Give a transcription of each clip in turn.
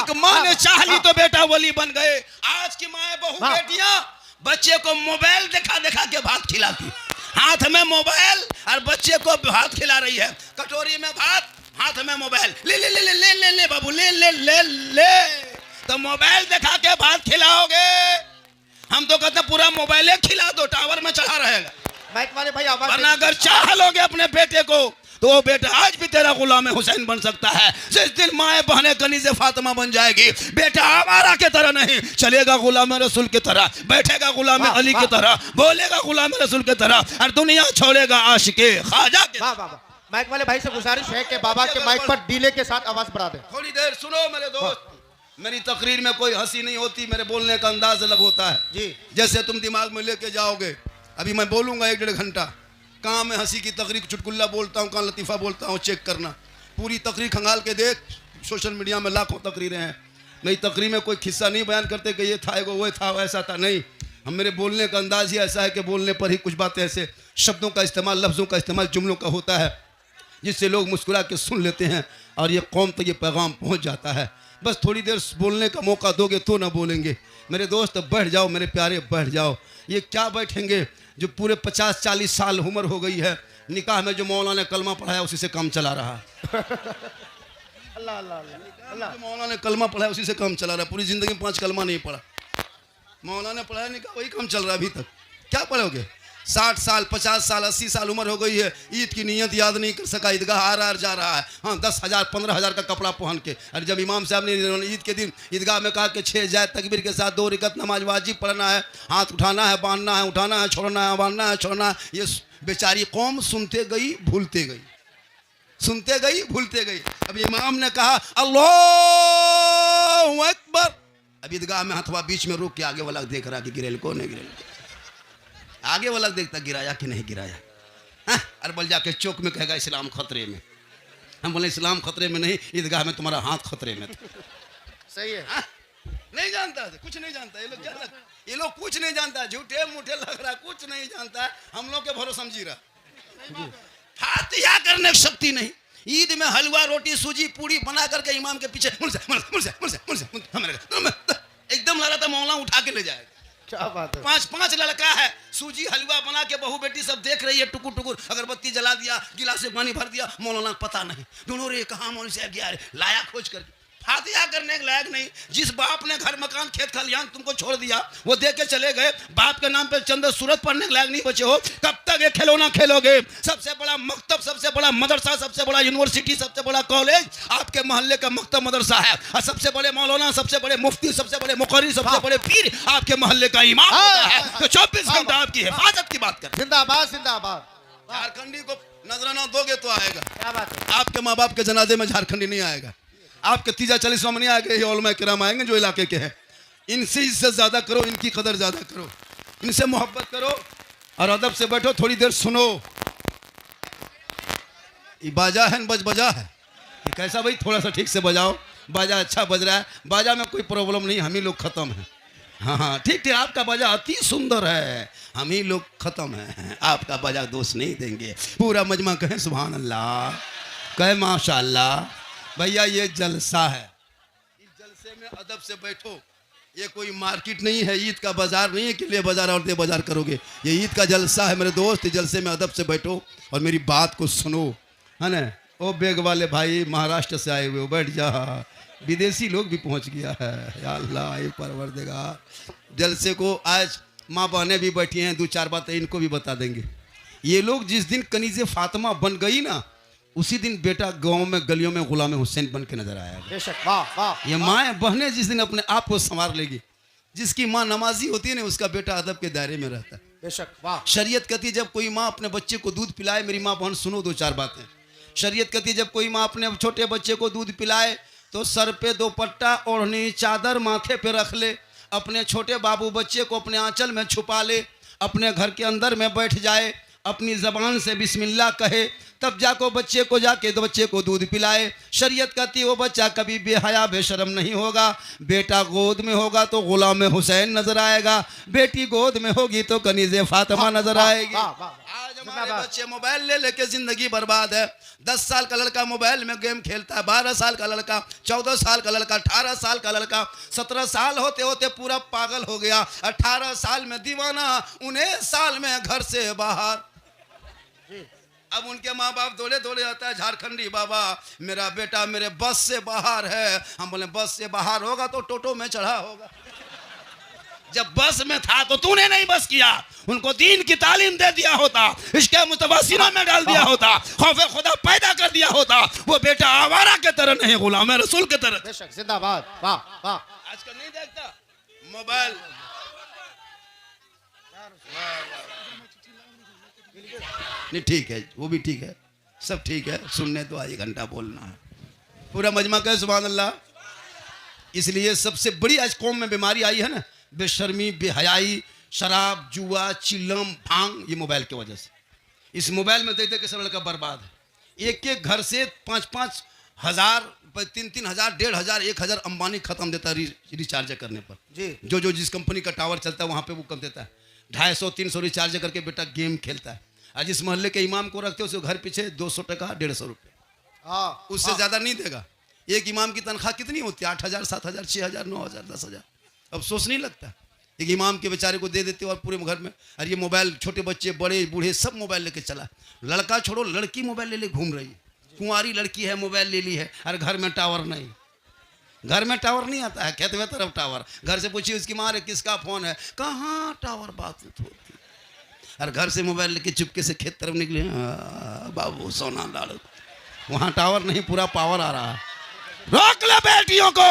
एक माँ ने चाह ली तो बेटा वली बन गए। आज की माँ बहु बेटियां बच्चे को मोबाइल दिखा दिखा के भात खिलाती, हाथ में मोबाइल और बच्चे को भात खिला रही है, कटोरी में भात, हाथ में मोबाइल, ले ले ले ले ले ले ले बाबू ले ले ले ले। तो मोबाइल दिखा के भात खिलाओगे, हम तो कहते पूरा मोबाइल खिला दो, टावर में चढ़ा रहेगा। माइक वाले भाई आवाज, वरना अगर चाह लोगे अपने बेटे को तो वो बेटा आज भी तेरा गुलाम हुसैन बन सकता है। जिस दिन माए बहने कनीज़े फातिमा बन जाएगी, बेटा आवारा के तरह नहीं चलेगा, गुलाम रसूल की तरह बैठेगा, गुलाम अली की तरह बोलेगा, गुलाम रसूल की तरह, और दुनिया छोड़ेगा आशिके ख्वाजा के। माइक वाले भाई से गुजारिश है कि बाबा के माइक पर डीले के साथ आवाज बढ़ा दे। थोड़ी देर सुनो मेरे दोस्त, मेरी तकरीर में कोई हंसी नहीं होती, मेरे बोलने का अंदाज अलग होता है जी। जैसे तुम दिमाग में लेके जाओगे, अभी मैं बोलूंगा 1-1.5 घंटा, कहाँ मैं हंसी की तकरीर चुटकुल्ला बोलता हूँ, कहाँ लतीफ़ा बोलता हूँ, चेक करना। पूरी तकरीर खंगाल के देख, सोशल मीडिया में लाखों तकरीरें हैं। मेरी तकरीर में कोई किस्सा नहीं बयान करते कि ये था वो था वैसा था, नहीं। हम मेरे बोलने का अंदाज ही ऐसा है कि बोलने पर ही कुछ बातें ऐसे शब्दों का इस्तेमाल, लफ्ज़ों का इस्तेमाल, जुमलों का होता है जिससे लोग मुस्कुरा के सुन लेते हैं और ये कौम तक ये पैगाम पहुँच जाता है। बस थोड़ी देर बोलने का मौका दोगे तो ना बोलेंगे। मेरे दोस्त बैठ जाओ, मेरे प्यारे बैठ जाओ। ये क्या बैठेंगे जो पूरे 50-40 साल उम्र हो गई है, निकाह में जो मौलाना ने कलमा पढ़ाया उसी से काम चला रहा है। अल्लाह अल्लाह अल्लाह, मौलाना ने कलमा पढ़ाया उसी से काम चला रहा है। पूरी जिंदगी में 5 कलमा नहीं पढ़ा, मौलाना ने पढ़ाया निकाह वही काम चल रहा है अभी तक। क्या पढ़ोगे? 60 साल 50 साल 80 साल उम्र हो गई है, ईद की नियत याद नहीं कर सका, ईदगाह आ रहा जा रहा है, हाँ 10,000 15,000 का कपड़ा पहन के। और जब इमाम साहब ने ईद के दिन ईदगाह में कहा कि 6 जाए तकबीर के साथ 2 रकात नमाज वाजिब पढ़ना है, हाथ उठाना है, बांधना है, उठाना है, छोड़ना है, बांधना है, छोड़ना है, ये बेचारी कौम सुनते गई भूलते गई, सुनते गई भूलते गई। अब इमाम ने कहा अल्लाहु अकबर, अब ईदगाह में हथवा बीच में रोक के आगे वाला देख रहा कि गिरेल को नहीं गिरेल, आगे वाला देखता गिराया कि नहीं गिराया। अरबल जाके चौक में कहेगा इस्लाम खतरे में। हम बोले इस्लाम खतरे में नहीं, ईदगाह में तुम्हारा हाथ खतरे में। सही है। नहीं जानता, कुछ नहीं जानता ये लोग, ये लोग कुछ नहीं जानता, झूठे मूठे लग रहा, कुछ नहीं जानता, हम लोग के भरोसा समझी रहा। फातिहा करने की शक्ति नहीं। ईद में हलवा रोटी सूजी पूड़ी बना करके इमाम के पीछे एकदम लगा था मौला उठा के ले जाएगा। क्या बात है। 5 लड़का है, सूजी हलवा बना के बहू बेटी सब देख रही है, टुकुर टुकुर अगरबत्ती जला दिया, गिलास से पानी भर दिया, मौलाना पता नहीं, ढूंढो रे कहाँ मौलवी साहब गया रे, लाया खोज करके। फातिहा करने के लायक नहीं। जिस बाप ने घर मकान खेत खलिहान तुमको छोड़ दिया, वो दे के चले गए, बाप के नाम पे चंद सूरत पढ़ने के लायक नहीं बचे हो, कब तक ये खिलौना खेलोगे? सबसे बड़ा मकतब, सबसे बड़ा मदरसा, सबसे बड़ा यूनिवर्सिटी, सबसे बड़ा कॉलेज आपके मोहल्ले का मकतब मदरसा है, और सबसे बड़े मौलाना, सबसे बड़े मुफ्ती, सबसे बड़े मुकर्री, सबसे बड़े पीर आपके मोहल्ले का इमाम होता है। तो 24 घंटा आपकी हिफाजत की बात कर। जिंदाबाद जिंदाबाद। झारखंडी को नजराना दोगे तो आएगा। क्या बात है। आपके माँ बाप के जनाजे में झारखंडी नहीं आएगा, आपके 30-40 में नहीं आएंगे, ये उलमा किराम आएंगे जो इलाके के हैं। इनसे इज्जत ज्यादा करो, इनकी कदर ज्यादा करो, इनसे मोहब्बत करो और अदब से बैठो, थोड़ी देर सुनो। ये बाजा है बजा है, ये कैसा भाई, थोड़ा सा ठीक से बजाओ, बाजा अच्छा बज रहा है, बाजा में कोई प्रॉब्लम नहीं, हम ही लोग खत्म हैं। हाँ हाँ ठीक ठीक, आपका बाजा अति सुंदर है, हम ही लोग खत्म हैं, आपका बाजा दोष नहीं देंगे। पूरा मजमा कहें सुभान अल्लाह, कहे माशाअल्लाह। भैया ये जलसा है, इस जलसे में अदब से बैठो। ये कोई मार्केट नहीं है, ईद का बाजार नहीं है कि ले बाजार और दे बाजार करोगे, ये ईद का जलसा है मेरे दोस्त। इस जलसे में अदब से बैठो और मेरी बात को सुनो, है ना। ओ बेग वाले भाई महाराष्ट्र से आए हुए हो, बैठ जा, विदेशी लोग भी पहुंच गया है, या अल्लाह ये परवरदिगार। जलसे को आज माँ बहनें भी बैठी हैं, 2-4 बातें इनको भी बता देंगे। ये लोग जिस दिन कनीज़े फातिमा बन गई ना, उसी दिन बेटा गांव में गलियों में गुलाम हुसैन बन के नजर आया। बेशक, वाह वाह। ये माँ बहनें जिस दिन अपने आप को संवार लेगी, जिसकी माँ नमाजी होती है ना, उसका बेटा अदब के दायरे में रहता है। बेशक, वाह। शरीयत कहती है जब कोई माँ अपने बच्चे को दूध पिलाए, मेरी माँ बहन सुनो 2-4 बातें। शरीयत कहती है जब कोई माँ अपने छोटे बच्चे को दूध पिलाए तो सर पे दोपट्टा ओढ़नी चादर माथे पे रख ले, अपने छोटे बाबू बच्चे को अपने आंचल में छुपा ले, अपने घर के अंदर में बैठ जाए, अपनी ज़बान से बिस्मिल्लाह कहे, तब जाको बच्चे को जाके तो बच्चे को दूध पिलाए। शरीयत कहती है वो बच्चा कभी बेहया बेशरम नहीं होगा। बेटा गोद में होगा तो गुलाम हुसैन नजर आएगा, बेटी गोद में होगी तो कनीज़े फातिमा नजर आएगी। आज हमारे बच्चे मोबाइल ले लेके जिंदगी बर्बाद है। 10 साल का लड़का मोबाइल में गेम खेलता है, 12 साल का लड़का, 14 साल का लड़का, 18 साल का लड़का, 17 साल होते होते पूरा पागल हो गया, 18 साल में दीवाना, 19 साल में घर से बाहर। अब उनके माँ बाप दौड़े दौड़े आता है, झारखंडी बाबा मेरा बेटा मेरे बस से बाहर है। हम बोले बस से बाहर होगा तो टोटो में चढ़ा होगा। जब बस में था तो तूने नहीं बस किया, उनको दीन की तालीम दे दिया होता, इसके मुस्तफा सीना में डाल दिया होता, खौफे खुदा पैदा कर दिया होता, वो बेटा आवारा के तरह नहीं गुलाम रसूल के तरह। बेशक जिंदाबाद। वाह वाह। आजकल नहीं देखता मोबाइल। नहीं ठीक है, वो भी ठीक है, सब ठीक है, सुनने तो 1 घंटा बोलना है, पूरा मजमा कहे सुभान अल्लाह। इसलिए सबसे बड़ी आज कौम में बीमारी आई है ना, बेशर्मी, बेहयाई, शराब, जुआ, चिल्लम, भांग, ये मोबाइल की वजह से। इस मोबाइल में देख देख के सब लड़का बर्बाद है। एक एक घर से 5-5 हज़ार, 3-3 हज़ार, 1,500, 1,000 अंबानी खत्म देता है रिचार्ज करने पर जी। जो जिस कंपनी का टावर चलता है वहाँ पे वो कम देता है। 250-300 रिचार्ज करके बेटा गेम खेलता है। आज इस मोहल्ले के इमाम को रखते हो उसको घर पीछे 200 टका, 150 रुपये, उससे ज़्यादा नहीं देगा। एक इमाम की तनख्वाह कितनी होती है? 8,000, 7,000, 6,000, 9,000, 10,000। अब सोच नहीं लगता, एक इमाम के बेचारे को दे देते हो और पूरे घर में। और ये मोबाइल, छोटे बच्चे बड़े बूढ़े सब मोबाइल लेके चला। लड़का छोड़ो, लड़की मोबाइल ले ले घूम रही है। कुंवारी लड़की है, मोबाइल ले ली है, और घर में टावर नहीं। घर में टावर नहीं आता है, खेत में तरफ टावर। घर से पूछिए उसकी माँ, किसका फ़ोन है? कहाँ टावर बात होती। और घर से मोबाइल लेके चुपके से खेत तरफ निकले, बाबू सोना डालो, वहाँ टावर नहीं, पूरा पावर आ रहा है। रोक ले बेटियों को।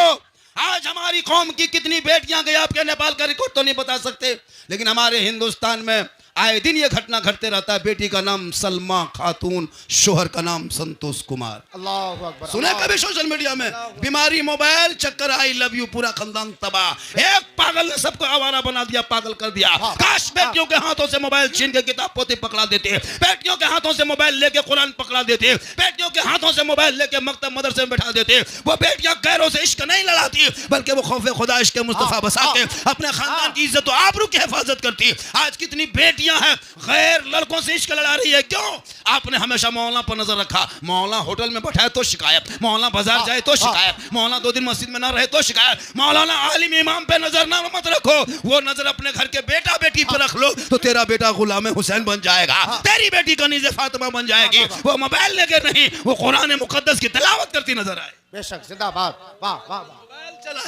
आज हमारी कौम की कितनी बेटियां गई, आपके नेपाल का रिकॉर्ड तो नहीं बता सकते, लेकिन हमारे हिंदुस्तान में आए दिन ये घटना घटते रहता है। बेटी का नाम सलमा खातून, शोहर का नाम संतोष कुमार। अल्लाहु अकबर। सुना कभी सोशल मीडिया में? बीमारी मोबाइल, चक्कर, आई लव यू, पूरा खानदान तबाह। एक पागल ने सबको आवारा बना दिया, पागल कर दिया। काश बेटियों के हाथों से मोबाइल छीन के किताब पोती पकड़ा देते, बेटियों के हाथों से मोबाइल लेके कुरान पकड़ा देते, बेटियों के हाथों से मोबाइल लेके मकतब मदरसे में बैठा देते। वो बेटियां गैरों से इश्क नहीं लड़ाती, बल्कि वो खौफे खुदा इश्क मुस्तफा बसा के अपने खानदान की इज्जत और आबरू की हिफाजत करती। आज कितनी बेटियां हैं गैर लड़कों से इश्क लड़ा रही है। क्यों? आपने हमेशा मौलाना पर नजर रखा। मौलाना होटल में बैठा है तो शिकायत, मौलाना बाजार जाए तो शिकायत, मौलाना 2 दिन मस्जिद में ना रहे तो शिकायत। मौलाना आलिम इमाम पे नजर ना मत रखो, वो नजर अपने घर के बेटा बेटी पर रख लो तो तेरा बेटा गुलाम हुसैन बन जाएगा, तेरी बेटी कनीज़े फातिमा बन जाएगी। वो मोबाइल लेके नहीं, वो कुरान मुकद्दस की तिलावत करती नजर आए। बेशक जिंदाबाद। वाह वाह। मोबाइल चला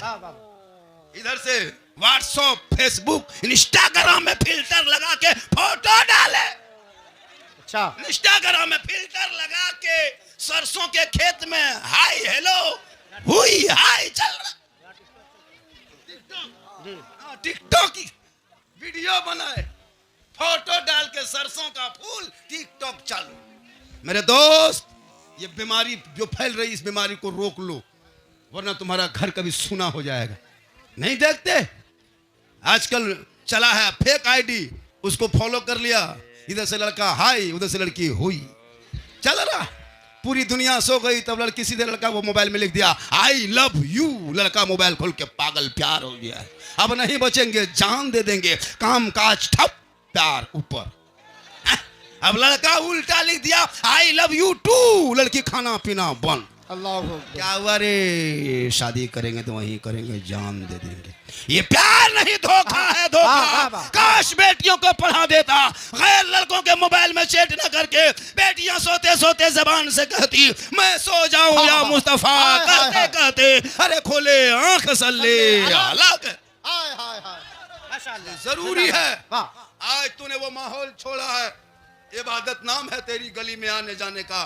इधर से व्हाट्सएप, फेसबुक, इंस्टाग्राम में फिल्टर लगा के फोटो डाले। अच्छा, इंस्टाग्राम में फिल्टर लगा के सरसों के खेत में हाय हेलो हुई हाय चल रहा। टिकटॉक की वीडियो बनाए, फोटो डाल के सरसों का फूल, टिकटॉक चालू। मेरे दोस्त, ये बीमारी जो फैल रही, इस बीमारी को रोक लो, वरना तुम्हारा घर कभी सूना हो जाएगा। नहीं देखते आजकल चला है फेक आईडी, उसको फॉलो कर लिया, इधर से लड़का हाय, उधर से लड़की हुई, चल रहा। पूरी दुनिया सो गई, तब लड़की सीधे लड़का वो मोबाइल में लिख दिया आई लव यू। लड़का मोबाइल खोल के पागल, प्यार हो गया है। अब नहीं बचेंगे, जान दे देंगे, काम काज ठप, प्यार ऊपर। अब लड़का उल्टा लिख दिया आई लव यू टू, लड़की खाना पीना बंद। अल्लाह क्या हुआ रे, शादी करेंगे तो वहीं करेंगे, जान दे देंगे। ये प्यार नहीं, धोखा है, धोखा। काश बेटियों को पढ़ा देता, गैर लड़कों के मोबाइल में चैट न करके बेटियां सोते सोते जबान से कहती मैं सो जाऊं या मुस्तफा, कहते कहते अरे खोले आंख सल्ले अलग। जरूरी है। आज तूने वो माहौल छोड़ा है, इबादत नाम है तेरी गली में आने जाने का।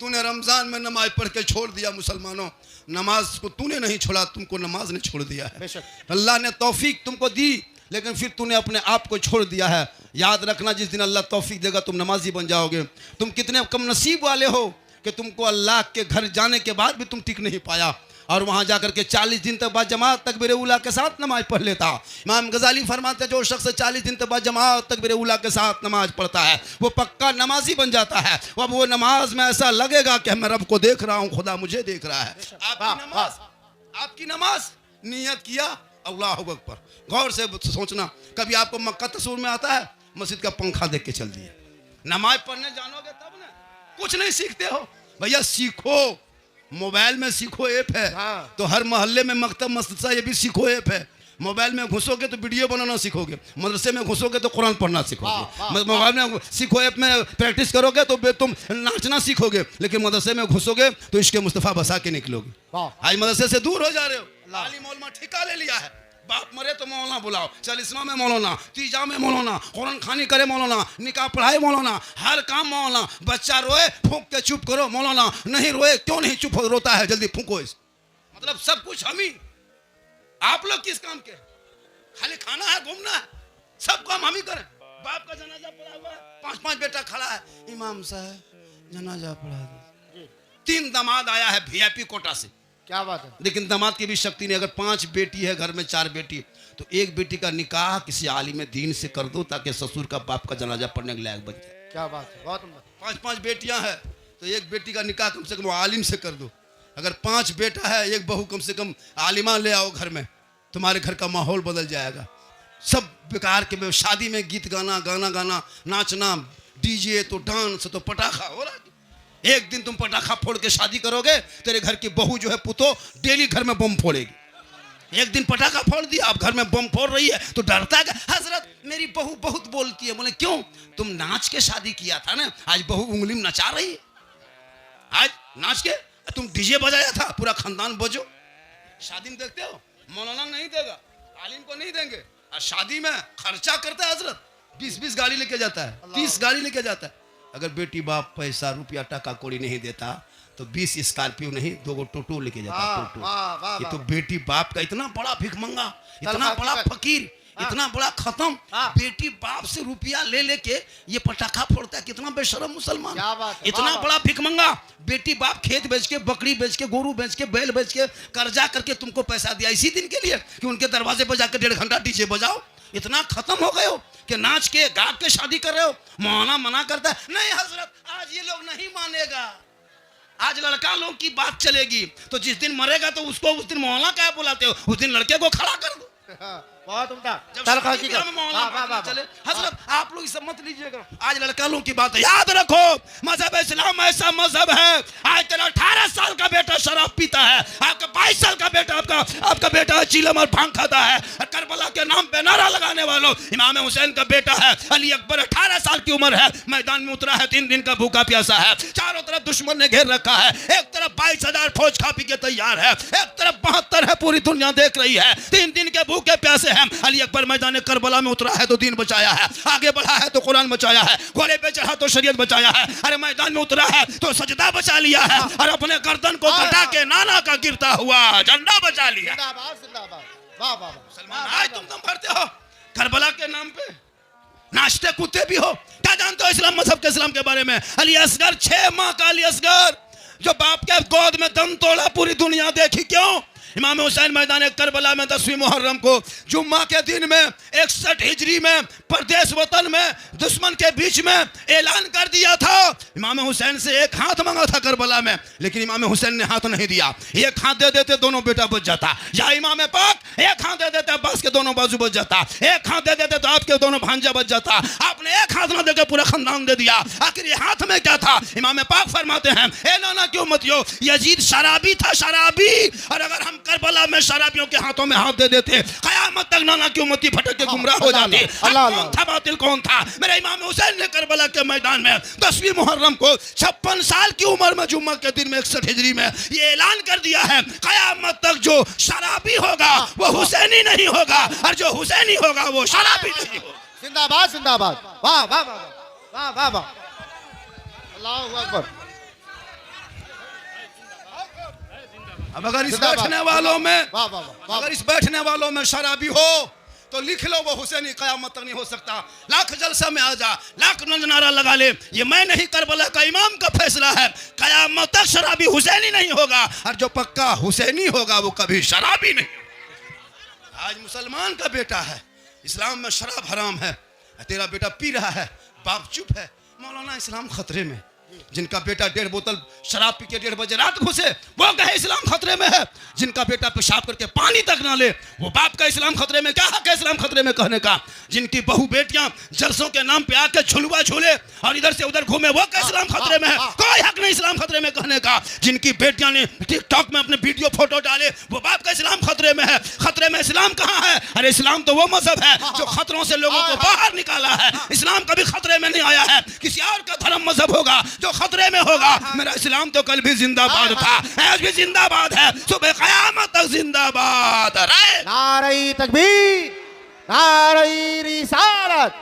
तूने रमजान में नमाज पढ़ के छोड़ दिया। मुसलमानों, नमाज को तूने नहीं छोड़ा, तुमको नमाज ने छोड़ दिया है। अल्लाह ने तौफीक तुमको दी, लेकिन फिर तूने अपने आप को छोड़ दिया है। याद रखना, जिस दिन अल्लाह तौफीक देगा तुम नमाजी बन जाओगे। तुम कितने कम नसीब वाले हो कि तुमको अल्लाह के घर जाने के बाद भी तुम टिक नहीं पाया। और वहां जाकर के 40 दिन तक बाद जमात तकबीर उला के साथ नमाज पढ़ लेता। इमाम गजाली फरमाते जो शख्स 40 दिन तक बाद जमात तकबीर उला के साथ नमाज पढ़ता है वो पक्का नमाजी बन जाता है। अब वो नमाज में ऐसा लगेगा कि मैं रब को देख रहा हूँ, खुदा मुझे देख रहा है। आपकी नमाज नियत किया अल्लाह अकबर, गौर से सोचना। कभी आपको मक्का तस्वीर में आता है मस्जिद का पंखा देख के चल दिए। नमाज पढ़ने जानोगे तब ना, कुछ नहीं सीखते हो भैया, सीखो। मोबाइल में सीखो ऐप है, तो हर मोहल्ले में मकतब मदरसा ये भी सीखो ऐप है। मोबाइल में घुसोगे तो वीडियो बनाना सीखोगे, मदरसे में घुसोगे तो कुरान पढ़ना सीखोगे, मोबाइल में सीखो ऐप में प्रैक्टिस करोगे तो तुम नाचना सीखोगे, लेकिन मदरसे में घुसोगे तो इश्क मुस्तफ़ा बसा के निकलोगे। आज मदरसे से दूर हो जा रहे हो, लाली मौलमा ठिका ले लिया है। बाप मरे तो मौलाना बुलाओ, चालीसवा में मौलाना, तीजा में मौलाना, कुरान खानी करे मौलाना, निकाह पढ़ाए मौलाना, हर काम मौलाना। बच्चा रोए फूंक के चुप करो मौलाना, नहीं रोए क्यों नहीं चुप रोता है जल्दी फूंको इस। मतलब सब कुछ हम ही, आप लोग किस काम के? खाली खाना है, घूमना है, सब काम हम ही करें। बाप का जनाजा पड़ा हुआ है, 5-5 बेटा खड़ा है, इमाम साहब जनाजा पढ़ा दो। 3 दामाद आया है VIP कोटा से, क्या बात है। लेकिन दामाद की भी शक्ति नहीं। अगर 5 बेटी है घर में, 4 बेटी, तो एक बेटी का निकाह किसी आलिम दीन से कर दो ताकि ससुर का बाप का जनाजा पढ़ने के लायक बन जाए। क्या बात है, बहुत 5-5 बेटियां हैं तो एक बेटी का निकाह कम से कम आलिम से कर दो। अगर 5 बेटा है, एक बहू कम से कम आलिमा ले आओ घर में, तुम्हारे घर का माहौल बदल जाएगा। सब बेकार के शादी में गीत गाना, गाना गाना, नाचना, डीजे तो डांस तो पटाखा हो रहा है। एक दिन तुम पटाखा फोड़ के शादी करोगे, तेरे घर की बहू जो है पुतो डेली घर में बम फोड़ेगी। एक दिन पटाखा फोड़ दिया, अब घर में बम फोड़ रही है तो डरता है हजरत मेरी बहू बहुत बोलती है। बोले क्यों? तुम नाच के शादी किया था ना, आज बहू उंगली में नचा रही है। आज नाच के तुम डीजे बजाया था, पूरा खानदान बजो। शादी में देखते हो मौलाना नहीं देगा, आलिम को नहीं देंगे, और शादी में खर्चा करता है हजरत, 20-20 गाड़ी लेके जाता है, 30 गाड़ी लेके जाता है। अगर बेटी बाप पैसा रुपया टका कोड़ी नहीं देता तो 20 स्कॉर्पियो नहीं 2 टोटो लेके जाता। टोटो ये तो बेटी बाप का इतना बड़ा भिखमंगा, इतना बड़ा फकीर, इतना बड़ा खत्म, बेटी बाप से रुपया ले लेके ये पटाखा फोड़ता है। कितना बेशरम मुसलमान, इतना बड़ा भिखमंगा। बेटी बाप खेत बेच के, बकरी बेच के, गोरू बेच के, बैल बेच के, कर्जा करके तुमको पैसा दिया इसी दिन के लिए कि उनके दरवाजे पर जाकर 1.5 घंटा डीजे बजाओ। इतना खत्म हो गए हो कि नाच के गा के शादी कर रहे हो। मौलाना मना करता है नहीं हजरत आज ये लोग नहीं मानेगा, आज लड़का लोग की बात चलेगी, तो जिस दिन मरेगा तो उसको उस दिन मौलाना क्या बुलाते हो, उस दिन लड़के को खड़ा कर दो। बहुत उम्दा। चले हजरत आप लोग सब मत लीजिएगा, आज लड़का लोग की बात है। याद रखो मजहब इस्लाम ऐसा मजहब है, आज तेरा 18 साल का बेटा शराब पीता है, आपका 22 साल का बेटा आपका बेटा चिलम और भांग खाता है। करबला के नाम पे नारा लगाने वालों, इमाम हुसैन का बेटा है अली अकबर, 18 साल की उम्र है, मैदान में उतरा है, 3 दिन का भूखा प्यासा है, चारों तरफ दुश्मन ने घेर रखा है। एक तरफ 22,000 फौज खा पी के तैयार है, एक तरफ 72 है, पूरी दुनिया देख रही है, 3 दिन के भूखे प्यासे हैं। अली अकबर मैदान करबला में उतरा है तो दीन बचाया है, आगे बढ़ा है तो कुरान बचाया है, घोड़े पे चढ़ा तो शरीयत बचाया है, अरे मैदान में उतरा है तो सजदा बचा लिया है, और अपने गर्दन को कटा के नाना का गिरता हुआ झंडा बचा लिया। मुसलमान आज तुम दम भरते हो करबला के नाम पे, नाचते कूदते भी हो। क्या जानते हो इस्लाम मजहब के इस्लाम के बारे में? अली असगर 6 माह का अली असगर जो बाप के गोद में दम तोड़ा, पूरी दुनिया देखी। क्यों? इमाम हुसैन मैदान करबला में 10वीं मुहर्रम को जुम्मा के दिन में 61 हिजरी में परदेश वतन में दुश्मन के बीच में ऐलान कर दिया था। इमाम हुसैन से एक हाथ मांगा था करबला में, लेकिन इमाम हुसैन ने हाथ नहीं दिया। एक हाथ दे देते दोनों बेटा बच जाता, या इमाम पाक एक हाथ दे देते अब्बास के दोनों बाजू बच जाता, एक हाथ दे देते तो आपके दोनों भांजा बच जाता। आपने एक हाथ ना देकर पूरा खानदान दे दिया। आखिर ये हाथ में क्या था? इमाम पाक फरमाते हैं ए नाना क्यों मत यो, यजीद शराबी था, शराबी, और अगर हम करबला में शराबियों के हाथों में हाथ दे देते कयामत तक नाना की उम्मती भटक के गुमराह हो जाती। कौन था बातिल कौन था? मेरे इमाम हुसैन ने करबला के मैदान में 10वीं मुहर्रम को 56 साल की उम्र में जुम्मा के दिन में 61 हिजरी में ये ऐलान कर दिया है कयामत तक जो शराबी होगा वो हुसैनी नहीं होगा, और जो हुसैनी होगा वो शराबी नहीं होगा। जिंदाबाद जिंदाबाद, वाह वाह वाह वाह वाह, अल्लाहू अकबर। अब अगर इस बैठने वालों में शराबी हो तो लिख लो वो हुसैनी क़यामत तक नहीं हो सकता। लाख जलसा में आ जा, लाख नारा लगा ले, ये मैं नहीं करबला का इमाम का फैसला है, क़यामत तक शराबी हुसैनी नहीं होगा, और जो पक्का हुसैनी होगा वो कभी शराबी नहीं। आज मुसलमान का बेटा है, इस्लाम में शराब हराम है, तेरा बेटा पी रहा है, बाप चुप है। मौलाना इस्लाम खतरे में। जिनका बेटा 1.5 बोतल शराब पी के 1.5 बजे रात घुसे वो कहे इस्लाम खतरे में है। जिनका बेटा पेशाब करके पानी तक ना ले वो बाप का इस्लाम खतरे में। क्या हक है इस्लाम खतरे में कहने का? जिनकी बहू बेटियां जलसों के नाम पे आके झुलवा झूले और इधर से उधर घूमे वो का इस्लाम खतरे में है? कोई हक नहीं इस्लाम खतरे में कहने का। जिनकी बेटियां ने टिकटॉक में अपने वीडियो फोटो डाले वो बाप का इस्लाम खतरे में है। खतरे में इस्लाम कहाँ है? अरे इस्लाम तो वो मजहब है जो खतरों से लोगों को बाहर निकाला है। इस्लाम कभी खतरे में नहीं आया है। किसी और का धर्म मजहब होगा जो खतरे में होगा। मेरा इस्लाम तो कल भी जिंदाबाद था, आज भी जिंदाबाद है, सुबह क़यामत तक जिंदाबाद है। नारे तकबीर, नारे रिसालत,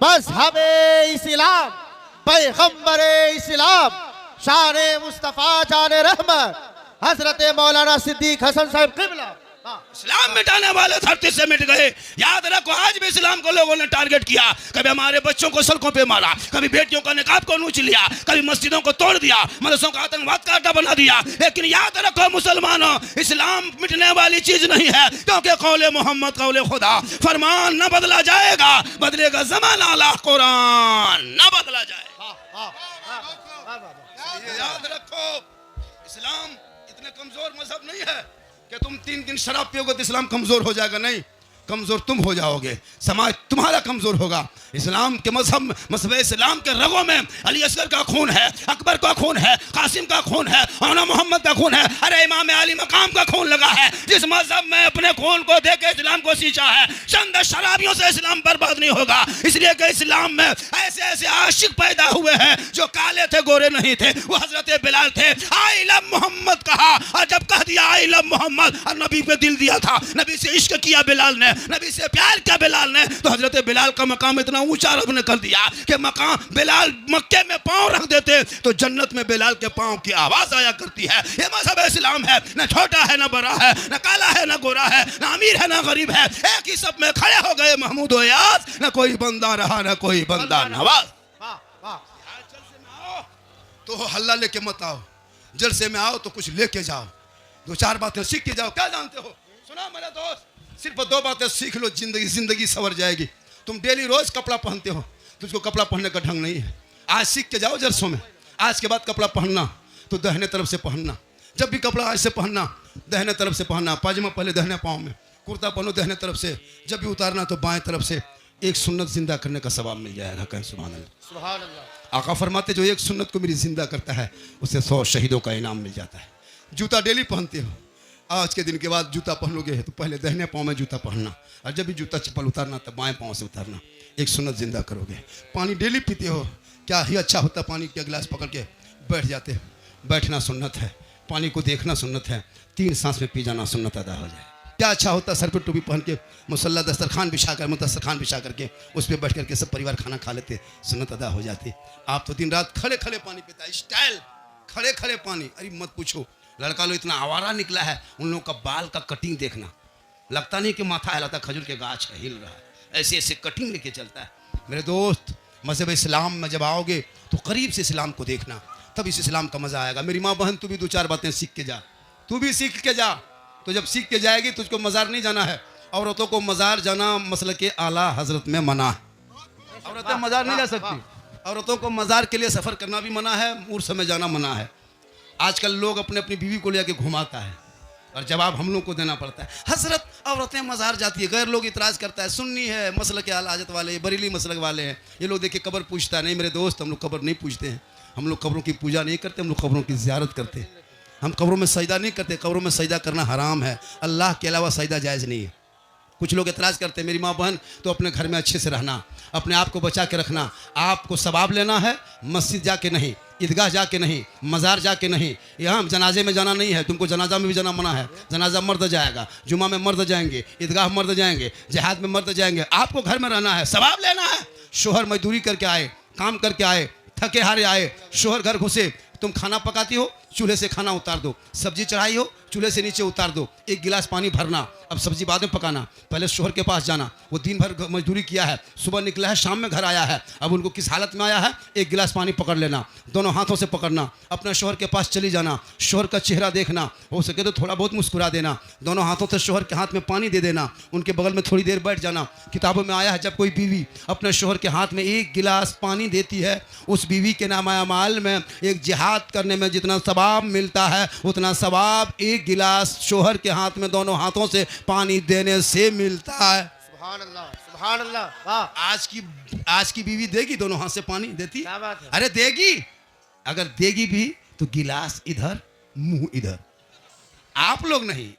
मज़हबे इस्लाम, पैगंबरे इस्लाम, शान मुस्तफ़ा जान रहमत हजरत मौलाना सिद्दीक हसन साहब क़िबला। इस्लाम मिटाने वाले धरती से मिट गए। याद रखो आज भी इस्लाम को लोगों ने टारगेट किया। कभी हमारे बच्चों को सड़कों पे मारा, कभी बेटियों का निकाब को नोच लिया, कभी मस्जिदों को तोड़ दिया, मदरसों का आतंकवाद का अड्डा बना दिया। लेकिन याद रखो मुसलमानों, इस्लाम मिटने वाली चीज नहीं है, क्योंकि कौले मोहम्मद कौले खुदा, फरमान न बदला जाएगा, बदलेगा ज़माना, अल्लाह कुरान न बदला जाएगा। याद रखो इस्लाम इतने कमजोर मजहब नहीं है कि तुम 3 दिन शराब पियोगे तो इस्लाम कमजोर हो जाएगा। नहीं, कमजोर तुम हो जाओगे, समाज तुम्हारा कमजोर होगा। इस्लाम के मजहब इस्लाम के रगों में अली असगर का खून है, अकबर का खून है, कासिम का खून है, औना मोहम्मद का खून है, अरे इमाम अली मकाम का खून लगा है। जिस मजहब में अपने खून को दे के इस्लाम को सींचा है, चंद शराबियों से इस्लाम बर्बाद नहीं होगा। इसलिए कि इस्लाम में ऐसे ऐसे आशिक पैदा हुए हैं जो काले थे, गोरे नहीं थे। वो हजरत बिलाल थे, आई लव मोहम्मद कहा, और जब कह दिया आई लव मोहम्मद और नबी पे दिल दिया था, नबी से इश्क किया बिलाल ने, नबी से प्यार किया बिलाल ने, तो हजरत बिलाल का मकाम इतना ऊंचा रब ने कर दिया कि मकाम बिलाल मक्के में पांव रख देते तो जन्नत में बिलाल के पांव की आवाज आया करती है। ये मजहब इस्लाम है, न छोटा है, न बड़ा है, न काला है, न गोरा है, न अमीर है, न गरीब है, एक ही सब में खड़े हो गए महमूद व यास। न कोई बंदा रहा, न कोई बंदा नवाज। तो हल्ला लेके मत आओ, जलसे में आओ तो कुछ लेके जाओ, 2-4 बातें सीख के जाओ। क्या जानते हो? सुना मेरे दोस्त, सिर्फ 2 बातें सीख लो, जिंदगी संवर जाएगी। तुम डेली रोज कपड़ा पहनते हो, तुझको कपड़ा पहनने का ढंग नहीं है। आज सीख के जाओ जलसों में, आज के बाद कपड़ा पहनना तो दाहिने तरफ से पहनना। जब भी कपड़ा आज से पहनना दाहिने तरफ से पहनना। पायजामा पहले दाहिने पाँव में, कुर्ता पहनो दाहिने तरफ से, जब भी उतारना तो बाएं तरफ से। एक सुन्नत जिंदा करने का सवाब मिल जाएगा। कहें सुभान अल्लाह। सुभान अल्लाह। आका फरमाते जो एक सुन्नत को मेरी जिंदा करता है उसे 100 शहीदों का इनाम मिल जाता है। जूता डेली पहनते हो, आज के दिन के बाद जूता पहनोगे तो पहले दाहिने पाँव में जूता पहनना, और जब भी जूता चप्पल उतारना तो बाएं पाँव से उतारना। एक सुन्नत जिंदा करोगे। पानी डेली पीते हो, क्या ही अच्छा होता, पानी का गिलास पकड़ के बैठ जाते हो। बैठना सुन्नत है, पानी को देखना सुन्नत है, 3 सांस में पी जाना सुन्नत अदा हो जाए। क्या अच्छा होता, सर पर टोपी पहन के मुसल्ला दस्तरखान बिछा कर, दस्तरखान बिछा करके उस पर बैठ करके सब परिवार खाना खा लेते, सुन्नत अदा हो जाती। आप तो दिन रात खड़े खड़े पानी पीता है, स्टाइल खड़े खड़े पानी। अरे मत पूछो, लड़का लोग इतना आवारा निकला है, उन लोगों का बाल का कटिंग देखना, लगता नहीं कि माथा हिलाता, खजूर के गाछ है हिल रहा है, ऐसे ऐसे कटिंग लेके चलता है। मेरे दोस्त, मज़हब इस्लाम में जब आओगे तो करीब से इस्लाम को देखना, तब इस इस्लाम का मज़ा आएगा। मेरी माँ बहन, तू भी 2-4 बातें सीख के जा, तू भी सीख के जा। तो जब सीख के जाएगी तुझको मज़ार नहीं जाना है। औरतों को मज़ार जाना मसल के आला हजरत में मना है। औरतें मज़ार नहीं जा सकती, औरतों को मज़ार के लिए सफ़र करना भी मना है, उर्स में जाना मना है। आजकल लोग अपने अपनी बीवी को लेकर घुमाता है और जवाब हम लोग को देना पड़ता है। हजरत औरतें मज़ार जाती है, गैर लोग इतराज़ करता है, सुन्नी है, मसल के आला हजरत वाले, बरेली मसलक वाले हैं, ये लोग देखिए कब्र पूछता है। नहीं मेरे दोस्त, हम लोग कब्र नहीं पूछते हैं, हम लोग कब्रों की पूजा नहीं करते, हम लोग कब्रों की ज़ियारत करते हैं। हम कब्रों में सजदा नहीं करते, कब्रों में सजदा करना हराम है, अल्लाह के अलावा सजदा जायज़ नहीं है। कुछ लोग एतराज़ करते हैं, मेरी माँ बहन तो अपने घर में अच्छे से रहना, अपने आप को बचा के रखना, आपको सवाब लेना है मस्जिद जाके नहीं, ईदगाह जाके नहीं, मज़ार जाके नहीं, यहाँ जनाजे में जाना नहीं है। तुमको जनाजा में भी जाना मना है, जनाजा मर्द जाएगा, जुमा में मर्द जाएंगे, ईदगाह मर्द जाएंगे, जिहाद में मर्द जाएंगे। आपको घर में रहना है, सवाब लेना है। शोहर मजदूरी करके आए, काम करके आए, थके हारे आए, शोहर घर घुसे, तुम खाना पकाती हो, चूल्हे से खाना उतार दो, सब्जी चढ़ाई हो, चूल्हे से नीचे उतार दो, एक गिलास पानी भरना, अब सब्जी बाद में पकाना, पहले शोहर के पास जाना, वो दिन भर मजदूरी किया है, सुबह निकला है, शाम में घर आया है, अब उनको किस हालत में आया है, एक गिलास पानी पकड़ लेना, दोनों हाथों से पकड़ना, अपने शोहर के पास चली जाना, शोहर का चेहरा देखना, हो सके तो थोड़ा बहुत मुस्कुरा देना, दोनों हाथों से शोहर के हाथ में पानी दे देना, उनके बगल में थोड़ी देर बैठ जाना। किताबों में आया है जब कोई बीवी अपने शोहर के हाथ में एक गिलास पानी देती है, उस बीवी के नाम अमाल में एक जिहाद करने में जितना सवाब मिलता है उतना सवाब एक गिलास शोहर के हाथ में दोनों हाथों से पानी देने से मिलता है। सुभान अल्लाह, सुभान अल्लाह। वाह, आज की बीवी देगी दोनों हाथ से पानी देती? क्या बात है। अरे देगी, अगर देगी भी तो गिलास इधर मुंह इधर। आप लोग नहीं,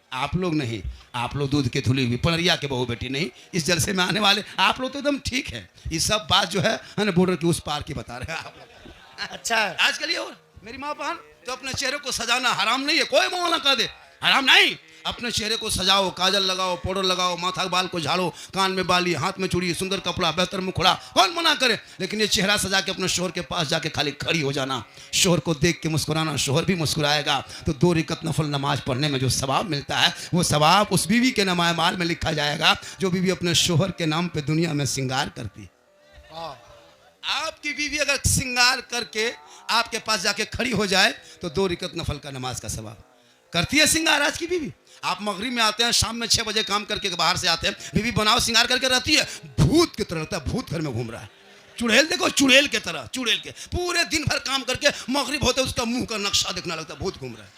आप लोग दूध के धुली हुई पनरिया के बहू बेटी नहीं, इस जलसे में आने वाले आप लोग तो एकदम ठीक है। ये सब बात जो है ना बॉर्डर के उस पार की बता रहे हैं आप लोग। अच्छा है। आजकल ये और मेरी माँ बहन तो अपने चेहरे को सजाना हराम नहीं है, कोई मौला कह दे हराम नहीं। अपने चेहरे को सजाओ, काजल लगाओ, पाउडर लगाओ, माथा बाल को झाड़ो, कान में बाली, हाथ में चूड़ी, सुंदर कपड़ा, बेहतर मुखड़ा, कौन मना करे। लेकिन ये चेहरा सजा के अपने शोहर के पास जाके खाली खड़ी हो जाना, शोहर को देख के मुस्कुराना, शोहर भी मुस्कुराएगा, तो 2 रकात नफल नमाज पढ़ने में जो सवाब मिलता है वो सवाब उस बीवी के नाम माल में लिखा जाएगा जो बीवी अपने शोहर के नाम पे दुनिया में श्रृंगार करती है। वाह, आपकी बीवी अगर श्रृंगार करके आपके पास जाके खड़ी हो जाए तो 2 रकात नफल का नमाज का सवाब करती है। श्रृंगार आज की बीवी, आप मगरिब में आते हैं, शाम में 6 बजे काम करके बाहर से आते हैं, बीवी बनाओ श्रृंगार करके रहती है, भूत की तरह लगता है भूत घर में घूम रहा है। चुड़ैल देखो, चुड़ैल के तरह, चुड़ैल के पूरे दिन भर काम करके मगरिब होते उसका मुंह का नक्शा देखना लगता है भूत घूम रहा है।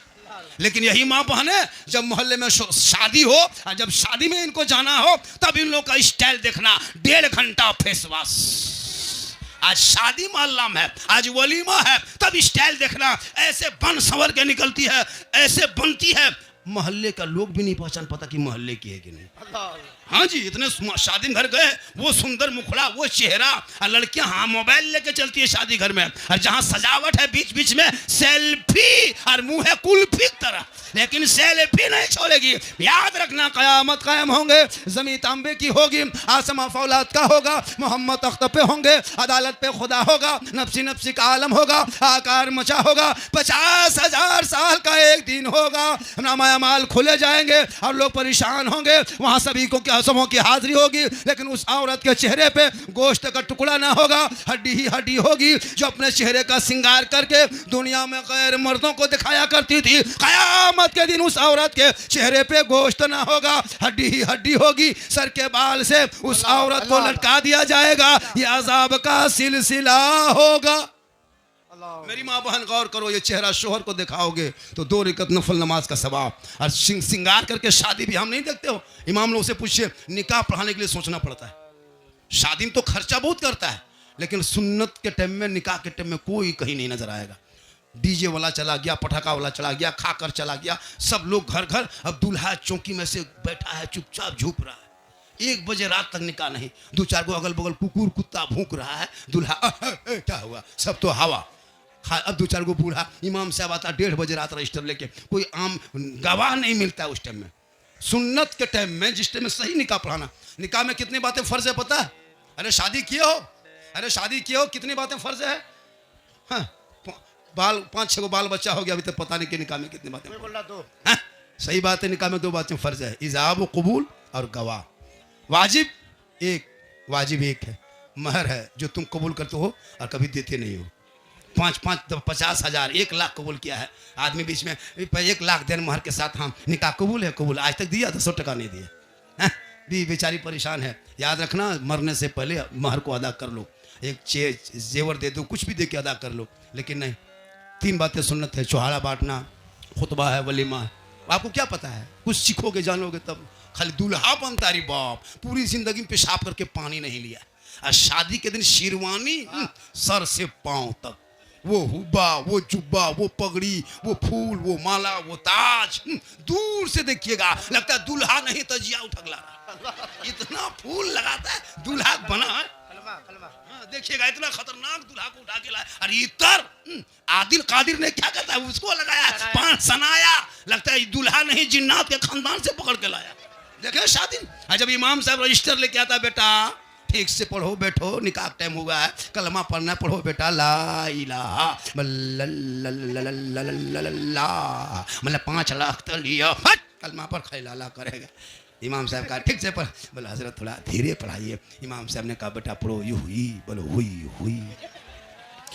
लेकिन यही माँ बहने जब मोहल्ले में शादी हो और जब शादी में इनको जाना हो तब इन लोग का स्टाइल देखना, 1.5 घंटा फेस वॉश। आज शादी मोहल्ला में है, आज वलीमा है, तब स्टाइल देखना, ऐसे बन संवर के निकलती है, ऐसे बनती है, मोहल्ले का लोग भी नहीं पहचान पाता कि मोहल्ले की है कि नहीं। अल्लाह। हाँ जी, इतने शादी घर गए, वो सुंदर मुखड़ा, वो चेहरा, और लड़कियां हाँ मोबाइल लेके चलती है शादी घर में, और जहाँ सजावट है बीच बीच में सेल्फी, और मुंह है कुल्फी की तरह, लेकिन सेल्फी नहीं छोड़ेगी। याद रखना कयामत कायम होंगे, जमीन तांबे की होगी, आसमां फौलाद का होगा, मोहम्मद तख्त पे होंगे, अदालत पे खुदा होगा, नफ्सी नफ्सी का आलम होगा, आकार मचा होगा, 50,000 साल का एक दिन होगा, नामा माल खुले जाएंगे और लोग परेशान होंगे, वहाँ सभी को क्या समूह की हाजिरी होगी, लेकिन उस औरत के चेहरे पे गोश्त का टुकड़ा ना होगा, हड्डी ही हड्डी होगी, जो अपने चेहरे का श्रृंगार करके दुनिया में गैर मर्दों को दिखाया करती थी। कयामत के दिन उस औरत के चेहरे पे गोश्त ना होगा, हड्डी ही हड्डी होगी, सर के बाल से उस औरत को लटका दिया जाएगा, ये अजाब का सिलसिला होगा। मेरी माँ बहन गौर करो, ये चेहरा शोहर को दिखाओगे तो 2 रकात नफल नमाज का सवाब, और श्रृंगार करके शादी भी हम नहीं देखते हो। इमाम लोग से पूछिए, निकाह पढ़ाने के लिए सोचना पड़ता है, शादी में तो खर्चा बहुत करता है, लेकिन सुन्नत के टाइम में, निकाह के टाइम में कोई कहीं नहीं नजर आएगा। डीजे वाला चला गया, पटाखा वाला चला गया, खाकर चला गया, सब लोग घर घर, अब दूल्हा चौकी में से बैठा है, चुपचाप झूप रहा है, 1 बजे रात तक निकाह नहीं, 2-4 गो अगल बगल कुकुर कुत्ता भूक रहा है, दूल्हा क्या हुआ, सब तो हवा। अब 2-4 गो बूढ़ा, इमाम साहब आता 1:30 बजे रात रजिस्टर लेके, कोई आम गवाह नहीं मिलता है उस टाइम में। सुन्नत के टाइम में, जिस टाइम में सही निकाह पढ़ाना, निकाह में कितनी बातें फर्ज है पता है? अरे शादी किए हो, अरे शादी किए हो, कितनी बातें फर्ज है? हाँ, बाल 5-6 गो बाल बच्चा हो गया, अभी तक पता नहीं कि निकाह में कितनी बातें बोल रहा तो। हाँ, सही बात है, निकाह में 2 बातें फर्ज है, इजाब कबूल और गवाह। वाजिब एक है, महर है जो तुम कबूल करते हो और कभी देते नहीं हो। 50,000 1 लाख कबूल किया है आदमी, बीच में 1 लाख देन महर के साथ हम निकाह कबूल है, कबूल आज तक दिया तो 100 टका नहीं दिया। भी बेचारी परेशान है। याद रखना, मरने से पहले महर को अदा कर लो, एक जेवर दे दो, कुछ भी दे के अदा कर लो, लेकिन नहीं, 3 बातें सुन्नत है, चौहाड़ा बांटना, खुतबा है, वलीमा है। आपको क्या पता है, कुछ सीखोगे जानोगे तब। खाली दूल्हा बनता रे बाप, पूरी जिंदगी में पेशाब करके पानी नहीं लिया, और शादी के दिन शेरवानी सर से पांव तक, वो हुब्बा, वो जुब्बा, वो पगड़ी, वो फूल, वो माला, वो ताज, दूर से देखिएगा लगता है दूल्हा नहीं तो जिया उठगला रहा, इतना फूल लगाता है, दूल्हा बना है। देखिएगा इतना खतरनाक दूल्हा को उठा के लाया, अरे इतर आदिल कादिर ने क्या कहता है, उसको लगाया, 5 सनाया, लगता है दूल्हा नहीं जिन्नात के खानदान से पकड़ के लाया। देखे शादी, जब इमाम साहब रजिस्टर लेके आता, बेटा ठीक से पढ़ो बैठो, निकाह टाइम हुआ है, कलमा पढ़ना पढ़ो बेटा, ला इलाहा इल्लल्लाह, मतलब 5 लाख तो लिया, कलमा पर खैलाला करेगा। इमाम साहब का ठीक से पढ़, बोला हजरत थोड़ा धीरे पढ़ाइए। इमाम साहब ने कहा बेटा पढ़ो, यू हुई, बोलो हुई।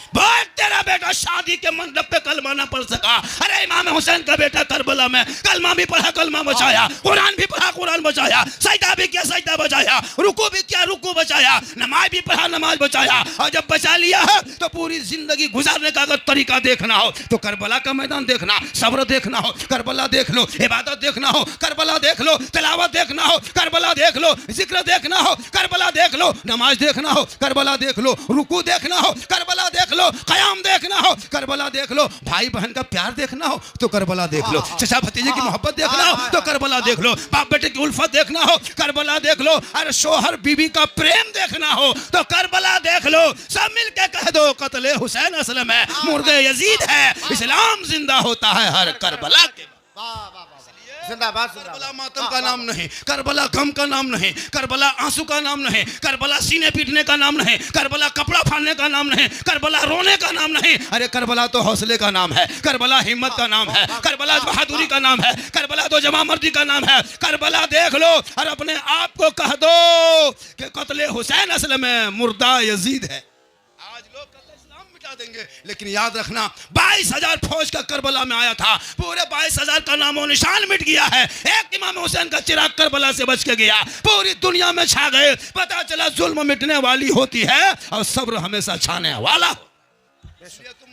भाई तेरा बेटा शादी के मंडप पे कलमा ना पढ़ सका, अरे इमाम हुसैन का बेटा करबला में कलमा भी पढ़ा, कलमा बचाया, कुरान भी पढ़ा, कुरान बचाया, सजदा भी किया, सजदा बचाया, रुकू भी किया, रुकू बचाया, नमाज भी पढ़ा, नमाज बचाया। और जब बचा लिया है तो पूरी जिंदगी गुजारने का अगर तरीका देखना हो तो करबला का मैदान देखना, सब्र देखना हो करबला देख लो, इबादत देखना हो करबला देख लो, तिलावत देखना हो करबला देख लो, जिक्र देखना हो करबला देख लो, नमाज देखना हो करबला देख लो, रुकू देखना हो करबला देख लो, कयाम देखना हो करबला देख लो, भाई बहन का प्यार देखना हो तो करबला देख लो, चचा भतीजे की मोहब्बत देखना हो तो करबला देख लो, बाप बेटे की उल्फत देखना हो करबला देख लो, अरे शोहर बीवी का प्रेम देखना हो तो करबला देख लो। सब मिलके कह दो कत्ले हुसैन असलम है, मुर्दे यजीद है, इस्लाम जिंदा होता है हर करबला के। जिंदाबाद। करबला मातम का नाम नहीं, करबला गम का नाम नहीं, करबला आंसू का नाम नहीं, करबला सीने पीटने का नाम नहीं, करबला कपड़ा फाड़ने का नाम नहीं, करबला रोने का नाम नहीं, अरे करबला तो हौसले का नाम है, करबला हिम्मत का नाम है, करबला बहादुरी का नाम है, करबला तो जमा मर्दी का नाम है। करबला देख लो और अपने आप को कह दो कि कत्ले हुसैन असल में मुर्दा यजीद है। आज लोग देंगे लेकिन याद रखना 22,000 फौज का करबला में आया था, पूरे 22,000 का नामो निशान मिट गया है। एक इमाम हुसैन का चिराग करबला से बच के गया, पूरी दुनिया में छा गए। पता चला जुल्म मिटने वाली होती है और सब्र हमेशा छाने वाला हो। इसलिए तुम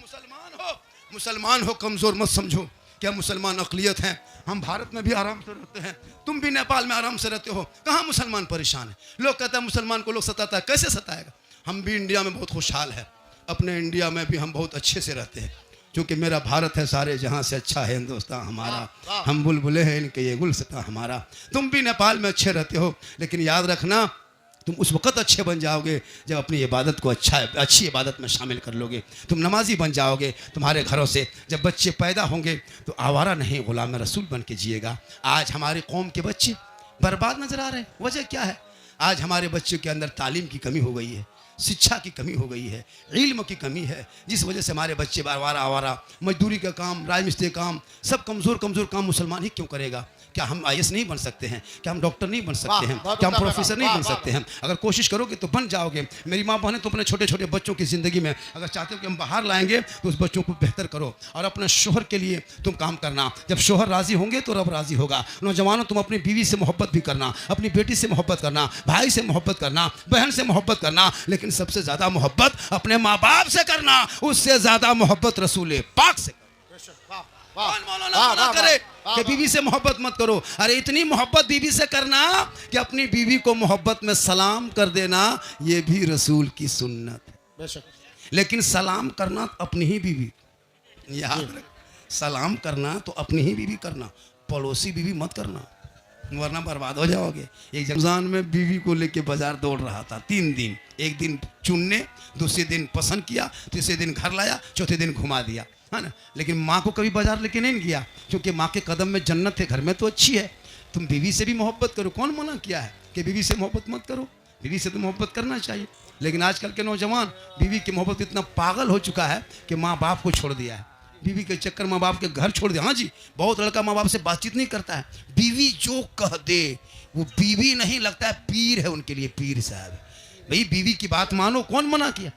मुसलमान हो कमजोर मत समझो। क्या मुसलमान अक़लियत हैं? हम भारत में भी आराम से रहते हैं, तुम भी नेपाल में आराम से रहते हो, कहाँ मुसलमान परेशान है? लोग कहते हैं मुसलमान को लोग सताता है, कैसे सताएगा? हम भी इंडिया में बहुत खुशहाल है, अपने इंडिया में भी हम बहुत अच्छे से रहते हैं, क्योंकि मेरा भारत है सारे जहाँ से अच्छा है हिंदुस्तान हमारा, हम बुलबुले हैं इनके ये गुलसिता हमारा। तुम भी नेपाल में अच्छे रहते हो, लेकिन याद रखना तुम उस वक़्त अच्छे बन जाओगे जब अपनी इबादत को अच्छी इबादत में शामिल कर लोगे। तुम नमाजी बन जाओगे, तुम्हारे घरों से जब बच्चे पैदा होंगे तो आवारा नहीं गुलाम रसूल बन के जिएगा। आज हमारी कौम के बच्चे बर्बाद नज़र आ रहे हैं, वजह क्या है? आज हमारे बच्चों के अंदर तालीम की कमी हो गई है, शिक्षा की कमी हो गई है, इल्म की कमी है, जिस वजह से हमारे बच्चे आवारा मजदूरी का काम, राज मिस्त्री काम, सब कमज़ोर काम मुसलमान ही क्यों करेगा? क्या हम IAS नहीं बन सकते हैं? क्या हम डॉक्टर नहीं बन सकते हैं? क्या हम प्रोफेसर नहीं बन सकते हैं? अगर कोशिश करोगे तो बन जाओगे। मेरी माँ बहनें तो अपने छोटे छोटे बच्चों की ज़िंदगी में अगर चाहते हो कि हम बाहर लाएंगे तो उस बच्चों को बेहतर करो और अपने शोहर के लिए तुम काम करना। जब शोहर राज़ी होंगे तो रब राज़ी होगा। नौजवानों तुम अपनी बीवी से मोहब्बत भी करना, अपनी बेटी से मोहब्बत करना, भाई से मोहब्बत करना, बहन से मोहब्बत करना, लेकिन सबसे ज़्यादा मोहब्बत अपने माँ बाप से करना, उससे ज़्यादा मोहब्बत रसूल पाक से। कौन मौलाना मना करे कि बीवी से मोहब्बत मत करो? अरे इतनी मोहब्बत बीवी से करना कि अपनी बीवी को मोहब्बत में सलाम कर देना, ये भी रसूल की सुन्नत है। लेकिन सलाम करना अपनी ही बीवी, याद रख, सलाम करना तो अपनी ही बीवी करना, पड़ोसी बीवी मत करना, वरना बर्बाद हो जाओगे। एक रमजान में बीवी को लेके बाजार दौड़ रहा था 3 दिन, एक दिन चुनने, दूसरे दिन पसंद किया, तीसरे दिन घर लाया, चौथे दिन घुमा दिया, है ना। लेकिन माँ को कभी बाजार लेके नहीं गया, क्योंकि माँ के कदम में जन्नत है, घर में तो अच्छी है। तुम बीवी से भी मोहब्बत करो, कौन मना किया है कि बीवी से मोहब्बत मत करो? बीवी से तो मोहब्बत करना चाहिए। लेकिन आजकल के नौजवान बीवी की मोहब्बत इतना पागल हो चुका है कि माँ बाप को छोड़ दिया है, बीवी के चक्कर माँ बाप के घर छोड़ दिया। हाँ जी, बहुत लड़का माँ बाप से बातचीत नहीं करता है, बीवी जो कह दे वो बीवी नहीं लगता है, पीर है उनके लिए, पीर साहब। भाई बीवी की बात मानो, कौन मना किया?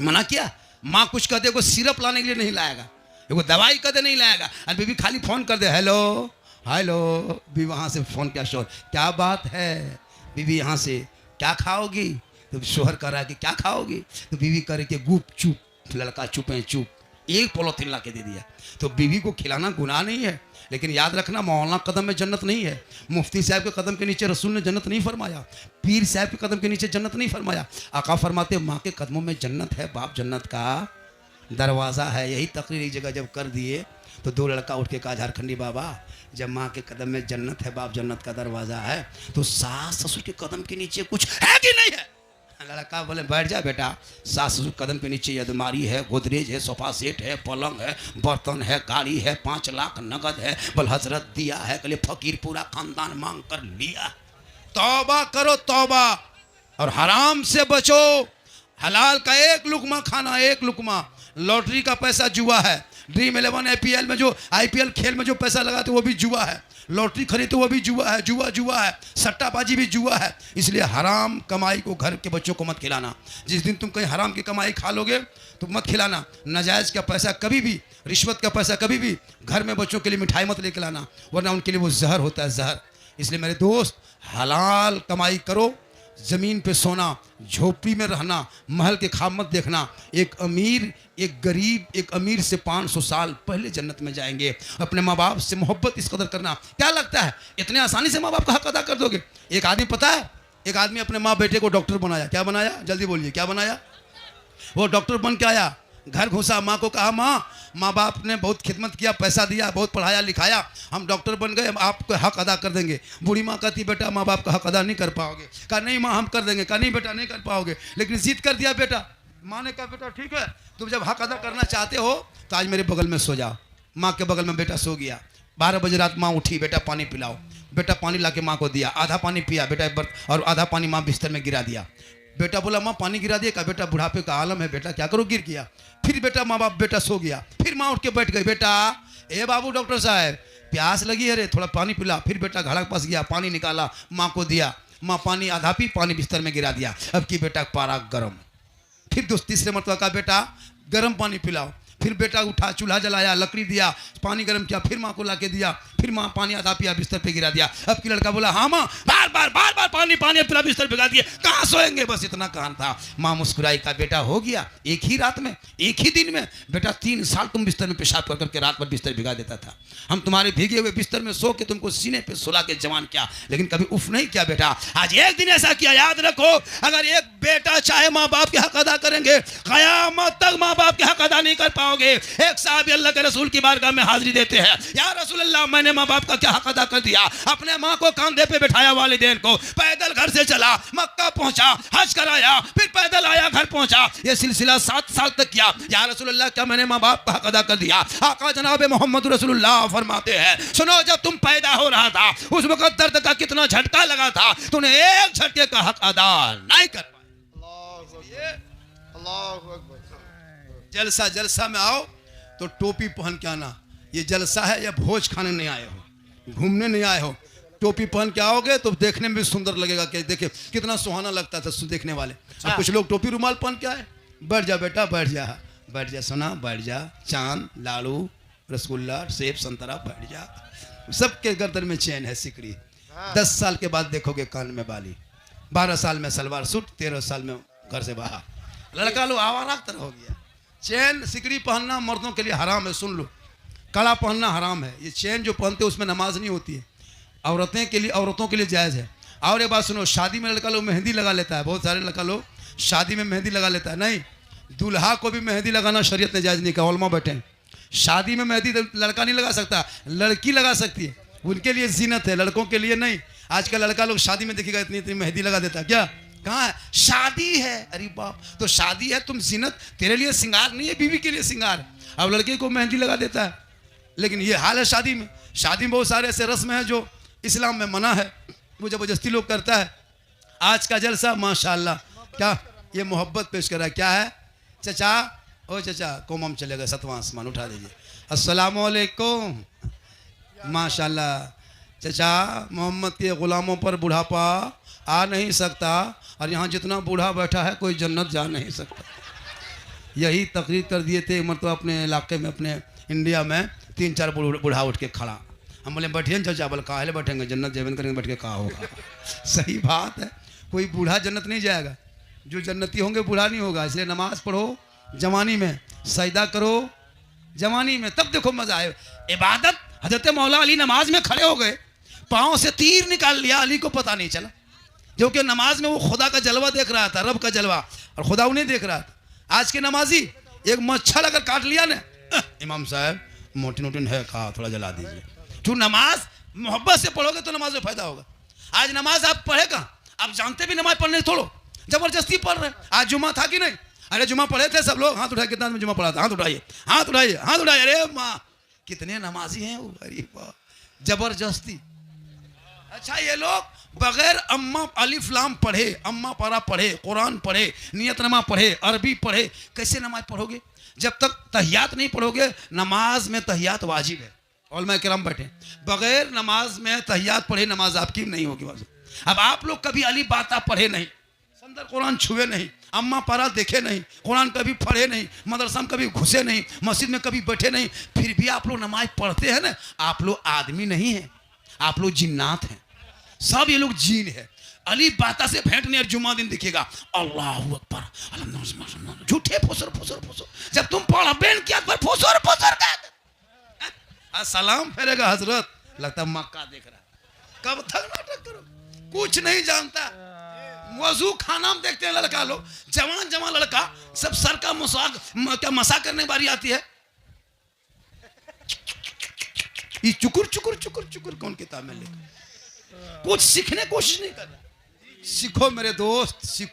मना किया? माँ कुछ कह दे, को सिरप लाने के लिए नहीं लाएगा, वो दवाई कदे नहीं लाएगा, और बीवी खाली फोन कर दे, हेलो हेलो, बीवी वहाँ से फोन किया, शोहर क्या बात है, बीवी यहाँ से क्या खाओगी, तो शोहर कह रहा है कि क्या खाओगी, तो बीवी कह रही कि गुप चुप, लड़का चुप है चुप, एक पॉलिथीन ला के दे दिया। तो बीवी को खिलाना गुनाह नहीं है, लेकिन याद रखना मौलाना कदम में जन्नत नहीं है, मुफ्ती साहब के कदम के नीचे रसूल ने जन्नत नहीं फरमाया, पीर साहब के कदम के नीचे जन्नत नहीं फरमाया। आका फरमाते माँ के कदमों में जन्नत है, बाप जन्नत का दरवाज़ा है। यही तकरीर एक जगह जब कर दिए तो 2 लड़का उठ के कहा, झारखंडी बाबा जब माँ के कदम में जन्नत है, बाप जन्नत का दरवाज़ा है, तो सास ससुर के कदम के नीचे कुछ है कि नहीं है? लड़का बोले बैठ जा बेटा, सास ससुर कदम के नीचे अलमारी है, गोदरेज है, सोफा सेट है, पलंग है, बर्तन है, गाड़ी है, 5 लाख नगद है, बल हजरत दिया है, कल फकीर पूरा खानदान मांग कर लिया। तौबा करो तौबा, और हराम से बचो। हलाल का एक लुकमा खाना, एक लुकमा। लॉटरी का पैसा जुआ है। ड्रीम 11 IPL में जो IPL खेल में जो पैसा लगाते वो भी जुआ है। लॉटरी खरीदते वो भी जुआ है। जुआ है। सट्टाबाजी भी जुआ है। इसलिए हराम कमाई को घर के बच्चों को मत खिलाना। जिस दिन तुम कहीं हराम की कमाई खा लोगे तो मत खिलाना। नाजायज़ का पैसा कभी भी, रिश्वत का पैसा कभी भी घर में बच्चों के लिए मिठाई मत लेके लाना, वरना उनके लिए वो जहर होता है, जहर। इसलिए मेरे दोस्त, हलाल कमाई करो। ज़मीन पे सोना, झोपड़ी में रहना, महल के ख्वाब मत देखना। एक अमीर, एक गरीब, एक अमीर से 500 साल पहले जन्नत में जाएंगे। अपने माँ बाप से मोहब्बत इस कदर करना। क्या लगता है इतने आसानी से माँ बाप का हक अदा कर दोगे? एक आदमी, पता है, एक आदमी अपने माँ बेटे को डॉक्टर बनाया। क्या बनाया? जल्दी बोलिए, क्या बनाया? वो डॉक्टर बन के आया, घर घुसा, माँ को कहा, माँ बाप ने बहुत खिदमत किया, पैसा दिया, बहुत पढ़ाया लिखाया, हम डॉक्टर बन गए, आपको हक अदा कर देंगे। बूढ़ी माँ कहती, बेटा माँ बाप का हक अदा नहीं कर पाओगे। कहा नहीं माँ, हम कर देंगे। कहा नहीं बेटा, नहीं कर पाओगे। लेकिन जिद कर दिया बेटा। माँ ने कहा, बेटा ठीक है, तुम जब हक अदा करना चाहते हो तो आज मेरे बगल में सो जाओ। माँ के बगल में बेटा सो गया। 12 बजे रात माँ उठी, बेटा पानी पिलाओ। बेटा पानी ला के माँ को दिया, आधा पानी पिया बेटा, और आधा पानी माँ बिस्तर में गिरा दिया। बेटा बोला, माँ पानी गिरा दिया। कहा बेटा बुढ़ापे का आलम है बेटा, क्या करो, गिर गया। फिर बेटा माँ बाप, बेटा सो गया। फिर माँ उठ के बैठ गई, बेटा ए बाबू डॉक्टर साहब प्यास लगी है रे, थोड़ा पानी पिला। फिर बेटा घड़ा के पास गया, पानी निकाला, माँ को दिया। माँ पानी आधा पी, पानी बिस्तर में गिरा दिया। अब की बेटा पारा गर्म। फिर दोस्त तीसरे मरतबा कहा, बेटा गर्म पानी पिलाओ। फिर बेटा उठा, चूल्हा जलाया, लकड़ी दिया, पानी गर्म किया, फिर माँ को ला के दिया। फिर माँ पानी आधा पिया, बिस्तर पे गिरा दिया। अब की लड़का बोला, हाँ माँ, बार बार पानी पिला, बिस्तर भिगा दिए, कहाँ सोएंगे, बस इतना काम था। माँ मुस्कुराई, का बेटा हो गया, एक ही रात में, एक ही दिन में। बेटा 3 साल तुम बिस्तर में पेशाब कर करके रात भर बिस्तर भिगा देता था। हम तुम्हारे भीगे हुए बिस्तर में सो के तुमको सीने पे सुला के जवान किया, लेकिन कभी उफ नहीं किया बेटा। आज एक दिन ऐसा किया, याद रखो, अगर एक बेटा चाहे माँ बाप के हक अदा करेंगे, कयामत तक माँ बाप के हक अदा नहीं कर पाओगे। एक साहब अल्लाह के रसूल की बारगाह में हाजिरी देते हैं, या रसूल अल्लाह, मैंने माँ बाप का क्या हक अदा कर दिया। अपने माँ को कांधे पे बिठाया, वालिदैन को, पैदल घर से चला, मक्का पहुंचा, हज कराया, फिर पैदल आया, घर पहुंचा। ये सिलसिला 7 साल तक किया। या रसूल अल्लाह, क्या मैंने माँ बाप का हक अदा कर दिया? आका जनाब मोहम्मद रसूलुल्लाह फरमाते हैं, सुनो, जब तुम पैदा हो रहा था उस वक्त दर्द का कितना झटका लगा था, तूने एक झटके का हक अदा नहीं कर पाया। जलसा में आओ तो टोपी पहन के आना। ये जलसा है या भोज खाने नहीं आए हो, घूमने नहीं आए हो। टोपी पहन के आओगे तो देखने में भी सुंदर लगेगा, कि देखिए कितना सुहाना लगता था देखने वाले। अब कुछ लोग टोपी रुमाल पहन के आए। बैठ जा बेटा, बैठ जा, बैठ जा सोना, बैठ जा, चांद, लाड़ू, रसगुल्ला, सेब, संतरा, बैठ जा। सबके गर्दन में चैन है, सिकड़ी। 10 साल के बाद देखोगे कान में बाली, 12 साल में सलवार सूट, 13 साल में घर से बाहर। लड़का लोग आवारा तरह हो गया। चैन सिकड़ी पहनना मर्दों के लिए हराम है, सुन लो। कड़ा पहनना हराम है। ये चैन जो पहनते हैं उसमें नमाज नहीं होती है। औरतों के लिए जायज़ है। और ये बात सुनो, शादी में लड़का लोग मेहंदी लगा लेता है। बहुत सारे लड़का लोग शादी में मेहंदी लगा लेता है। नहीं, दूल्हा को भी मेहंदी लगाना शरीयत ने जायज़ नहीं कहा। उलमा बैठे हैं, शादी में मेहंदी लड़का नहीं लगा सकता, लड़की लगा सकती है। उनके लिए जीनत है, लड़कों के लिए नहीं। आजकल लड़का लोग शादी में देखिएगा इतनी इतनी मेहंदी लगा देता है। क्या, कहाँ है? शादी है, अरे बाप, तो शादी है, तुम जीनत, तेरे लिए सिंगार नहीं है, बीवी के लिए सिंगार। अब लड़के को मेहंदी लगा देता है। लेकिन ये हाल है शादी में। शादी में बहुत सारे ऐसे रस्म हैं जो इस्लाम में मना है, वो जबरदस्ती लोग करता है। आज का जलसा माशाल्लाह, क्या ये मोहब्बत पेश कर रहा है। क्या है चचा, ओ चचा, कोमम चलेगा 7वां आसमान, उठा दीजिए, अस्सलाम वालेकुम। माशाल्लाह चचा, मोहम्मद के ग़ुलामों पर बुढ़ापा आ नहीं सकता, और यहाँ जितना बूढ़ा बैठा है कोई जन्नत जा नहीं सकता। यही तकरीर कर दिए थे मतलब अपने इलाके में, अपने इंडिया में 3-4 बूढ़ा उठ के खड़ा। हम बोले बैठिए ना चाचा, बोले काहे बैठेंगे, जन्नत जेवन करेंगे, बैठ के कहा होगा। सही बात है, कोई बूढ़ा जन्नत नहीं जाएगा। जो जन्नती होंगे बूढ़ा नहीं होगा। इसलिए नमाज पढ़ो जवानी में, सजदा करो जवानी में, तब देखो मजा आए। इबादत, हजरत मौला अली नमाज में खड़े हो गए, पाँव से तीर निकाल लिया, अली को पता नहीं चला, क्योंकि नमाज में वो खुदा का जलवा देख रहा था, रब का जलवा, और खुदा उन्हें देख रहा था। आज के नमाजी एक मच्छर अगर काट लिया ना, इमाम साहब मोटी नोटिन है, कहा थोड़ा जला दीजिए। जो नमाज मोहब्बत से पढ़ोगे तो नमाज में फायदा होगा। आज नमाज आप पढ़े कहाँ, आप जानते भी नमाज पढ़ने छोड़ो, जबरदस्ती पढ़ रहे। आज जुमा था कि नहीं? अरे जुमा पढ़े थे सब लोग, हाथ उठाए, कितना में जुमा पढ़ा था, हाथ उठाइए, हाथ उठाइए, हाथ उठाइए। अरे माँ, कितने नमाजी हैं वो, अरे वाह, जबरदस्ती। अच्छा, ये लोग बगैर अम्मा अलिफ लाम पढ़े, अम्मा पारा पढ़े, कुरान पढ़े, नियतनमा पढ़े, अरबी पढ़े, कैसे नमाज पढ़ोगे? जब तक तहियात नहीं पढ़ोगे, नमाज में तहियात वाजिब है। उलमा किराम बैठे, बगैर नमाज में तहियात पढ़े नमाज आपकी नहीं होगी वाजिब। अब आप लोग कभी अली बाता पढ़े नहीं, संदर कुरान छुए नहीं, अम्मा पारा देखे नहीं, कुरान कभी पढ़े नहीं, मदरसा में कभी घुसे नहीं, मस्जिद में कभी बैठे नहीं, फिर भी आप लोग नमाज पढ़ते हैं ना। आप लोग आदमी नहीं हैं, आप लोग जिन्नात हैं, सब ये लोग जीन है। अली बाता से भेंट नहीं, जुम्मा दिन दिखेगा अल्लाह अकबर, अल्लाह झूठे फुसर फुसर फुसर। जब तुम पढ़बे किया पर फुसर फुसर का सलाम फेरेगा हजरत, लगता है मक्का देख रहा है। कब तक नाटक करो, कुछ नहीं जानता। वजू खाना में देखते हैं लड़का लोग, जवान जवान लड़का सब सर का क्या मसा करने बारी आती है, ये चुकुर चुकुर चुकुर चुकुर कौन किताब में लिखा, कुछ सीखने कोशिश नहीं कर रहा। सीखो मेरे दोस्त, सीखो।